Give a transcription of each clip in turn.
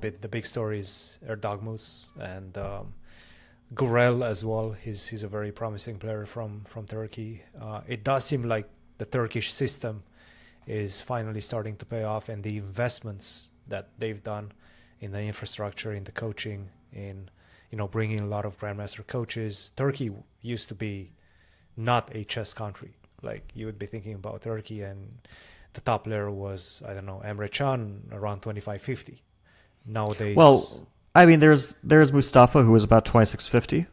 But the big story is Erdogmus and Gurel as well. He's a very promising player from Turkey. It does seem like the Turkish system is finally starting to pay off, and the investments that they've done in the infrastructure, in the coaching, in bringing a lot of grandmaster coaches. Turkey used to be not a chess country. Like, you would be thinking about Turkey and the top player was, I don't know, Emre Can around 25-50. Nowadays, Well, I mean, there's Mustafa, who was about 2650.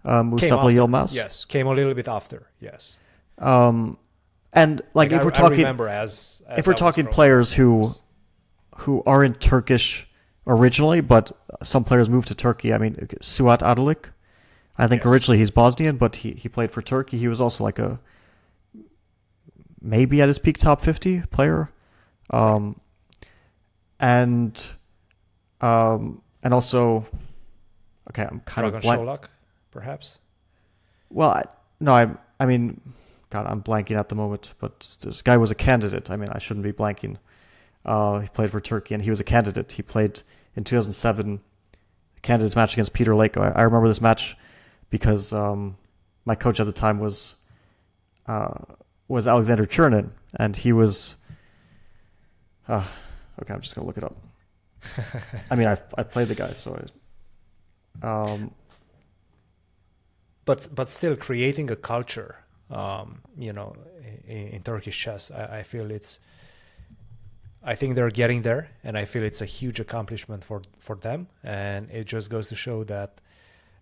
Mustafa Yilmaz. Yes, came a little bit after. Yes. And like, if we're I talking, remember as if we're talking players who aren't Turkish originally, but some players moved to Turkey. I mean, Suat Adalik, I think originally he's Bosnian, but he played for Turkey. He was also like a maybe at his peak top 50 player, and also, okay, I'm kind Dragan of blank. Šolak, perhaps. Well, I mean, God, I'm blanking at the moment, but this guy was a candidate. I mean, I shouldn't be blanking. He played for Turkey, and he was a candidate. He played in 2007, candidates match against Peter Leko. I remember this match because my coach at the time was Alexander Chernin, and he was. Okay, I'm just gonna look it up. I mean, I played the guy, so. But still, creating a culture, in Turkish chess, I feel I think they're getting there, and I feel it's a huge accomplishment for them. And it just goes to show that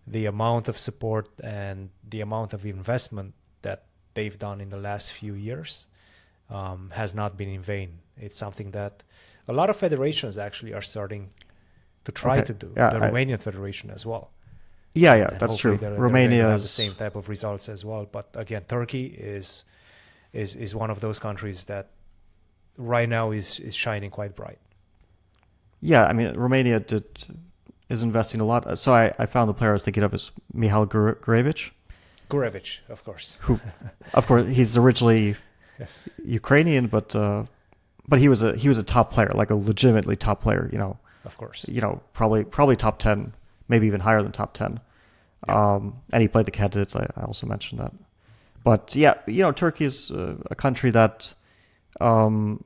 the amount of support and the amount of investment that they've done in the last few years has not been in vain. It's something that a lot of federations actually are starting to try to do. Yeah, the Romanian Federation as well. Yeah, And that's true. Romania Romania has the is same type of results as well. But again, Turkey is one of those countries that right now is shining quite bright. Yeah, I mean, Romania is investing a lot. So I found the player I was thinking of is Mihail Gurevich. Gurevich, of course. Who, of course, he's originally Ukrainian, but he was a top player, like a legitimately top player. Of course. Probably top 10, maybe even higher than top 10. Yeah. And he played the candidates. I also mentioned that. But yeah, Turkey is a country that hasn't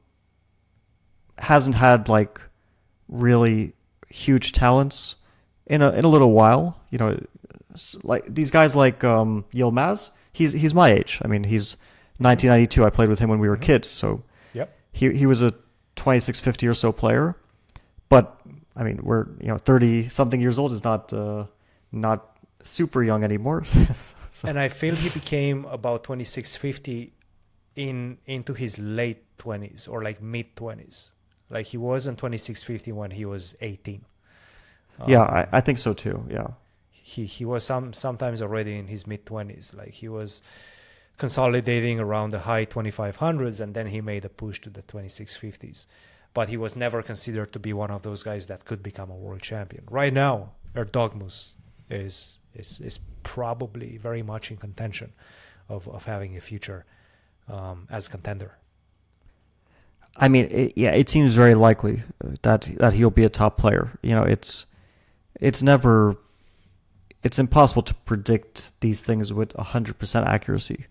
had like really huge talents in a little while. Like these guys like Yilmaz, he's my age. I mean, he's 1992. I played with him when we were kids, so he was a 2650 or so player. But I mean, we're 30 something years old is not super young anymore. So. And I feel he became about 2650 into his late 20s or like mid 20s. Like he wasn't 2650 when he was 18. Yeah, I think so too. Yeah. He was sometimes already in his mid 20s. Like he was consolidating around the high 2500s, and then he made a push to the 2650s. But he was never considered to be one of those guys that could become a world champion. Right now, Erdogmus is probably very much in contention of having a future as a contender. I mean, it seems very likely that he'll be a top player. It's impossible to predict these things with 100% accuracy.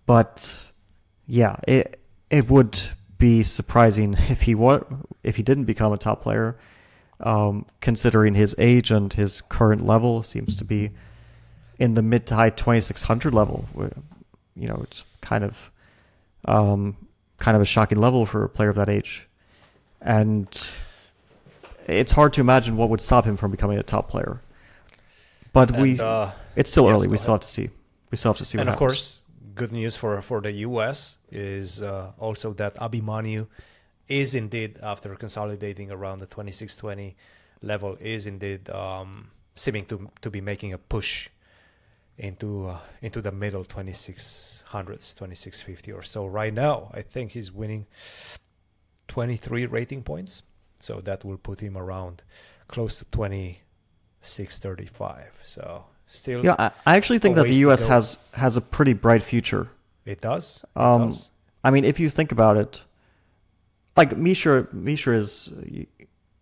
But yeah, it would be surprising if he didn't become a top player, considering his age and his current level seems to be in the mid to high 2600 level. It's kind of a shocking level for a player of that age, and it's hard to imagine what would stop him from becoming a top player. But it's still early. We still have to see. We still have to see what happens. And of course, good news for the US is also that Abimanu is indeed, after consolidating around the 2620 level, is indeed seeming to be making a push into the middle 2600s, 2650 or so. Right now, I think he's winning 23 rating points, so that will put him around close to 2635. So still, yeah, I actually think that the US has a pretty bright future. It does. I mean, if you think about it, like Misha is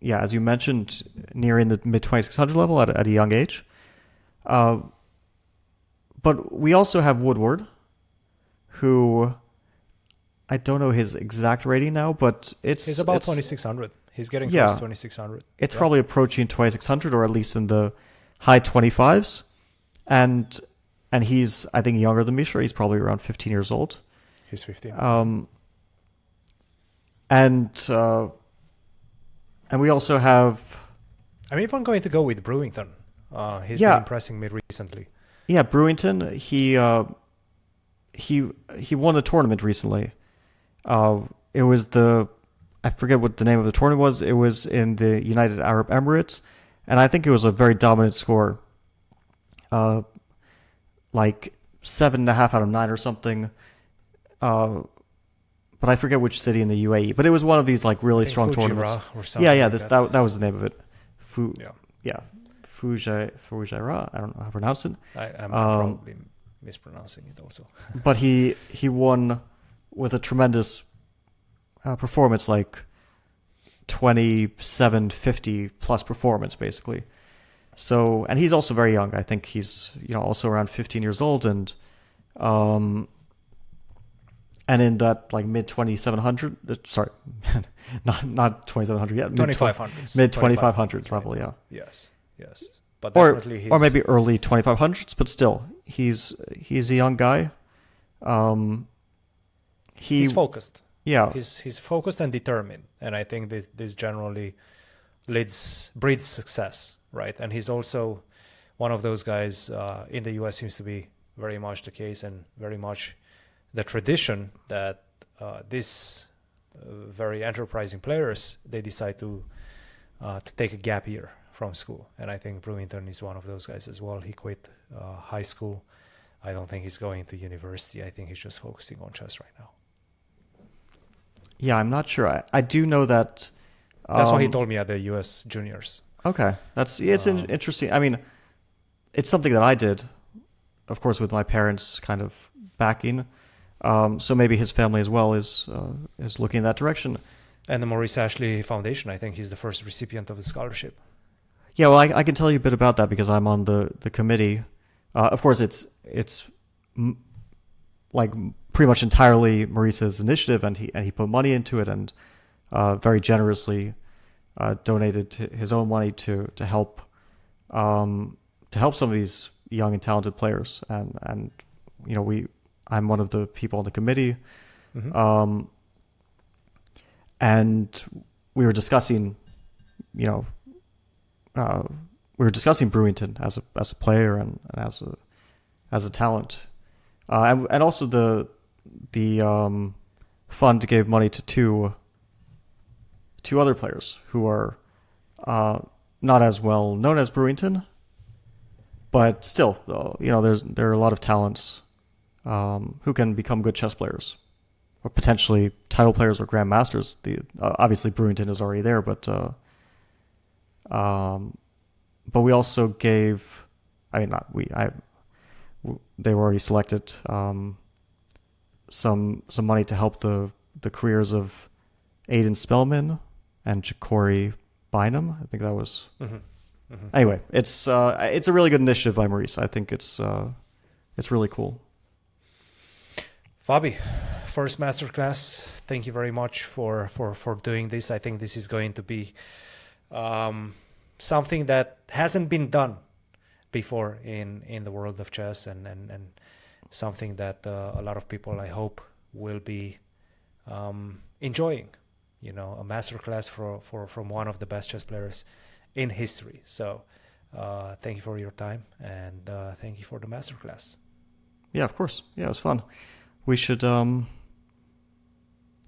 yeah, as you mentioned, nearing the mid 2600 level at a young age. Uh, but we also have Woodward, who I don't know his exact rating now, but He's about 2600. He's getting yeah, close to 2600. it's Yeah. probably approaching 2600, or at least in the high 25s. And he's, I think, younger than Mishra. He's probably around 15 years old. He's 15. And we also have, I'm even going to go with Brewington. He's Yeah. been impressing me recently. yeah, Brewington. He won a tournament recently. It was I forget what the name of the tournament was. It was in the United Arab Emirates, and I think it was a very dominant score. Like 7.5 out of 9 or something. But I forget which city in the UAE. But it was one of these like really strong tournaments. Or something Yeah, like that. that was the name of it. Yeah. Yeah, Fujairah. I don't know how to pronounce it. I'm probably mispronouncing it also. But he won with a tremendous performance, like 2750 plus performance, basically. So, and he's also very young. I think he's also around 15 years old, and in that like mid 2700, sorry, not 2700 yet, 2500s. mid 2500s level, yeah. Yes. But definitely or maybe early 2500s, but still, he's a young guy. He's focused. Yeah, He's focused and determined, and I think that this generally breeds success, right? And he's also one of those guys in the US, seems to be very much the case, and very much the tradition that these very enterprising players, they decide to take a gap year from school. And I think Brewington is one of those guys as well. He quit high school. I don't think he's going to university. I think he's just focusing on chess right now. Yeah, I'm not sure. I do know that. That's what he told me at the US juniors. Okay, it's interesting. I mean, it's something that I did, of course, with my parents kind of backing. So maybe his family as well is looking in that direction. And the Maurice Ashley Foundation, I think he's the first recipient of the scholarship. Yeah, well, I can tell you a bit about that because I'm on the committee. Of course, it's like pretty much entirely Maurice's initiative, and he put money into it, and very generously donated his own money to help some of these young and talented players, and I'm one of the people on the committee, and we were discussing, Brewington as a player and as a talent, and also the fund gave money to two other players who are not as well known as Brewington, but still, there are a lot of talents who can become good chess players, or potentially title players or grandmasters. Obviously Brewington is already there, but we also gave. They were already selected. Some money to help the careers of Aidan Spellman and Ja'Cory Bynum. I think that was. Anyway, it's a really good initiative by Maurice. I think it's really cool. Fabi, first masterclass. Thank you very much for doing this. I think this is going to be something that hasn't been done before in the world of chess, and something that a lot of people, I hope, will be enjoying. A masterclass from one of the best chess players in history. So thank you for your time, and thank you for the masterclass. Yeah, of course. Yeah, it was fun. We should. No,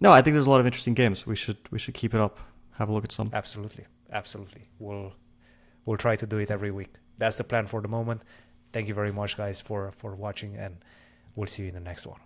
I think there's a lot of interesting games. We should keep it up. Have a look at some. Absolutely. We'll try to do it every week. That's the plan for the moment. Thank you very much, guys, for watching, and we'll see you in the next one.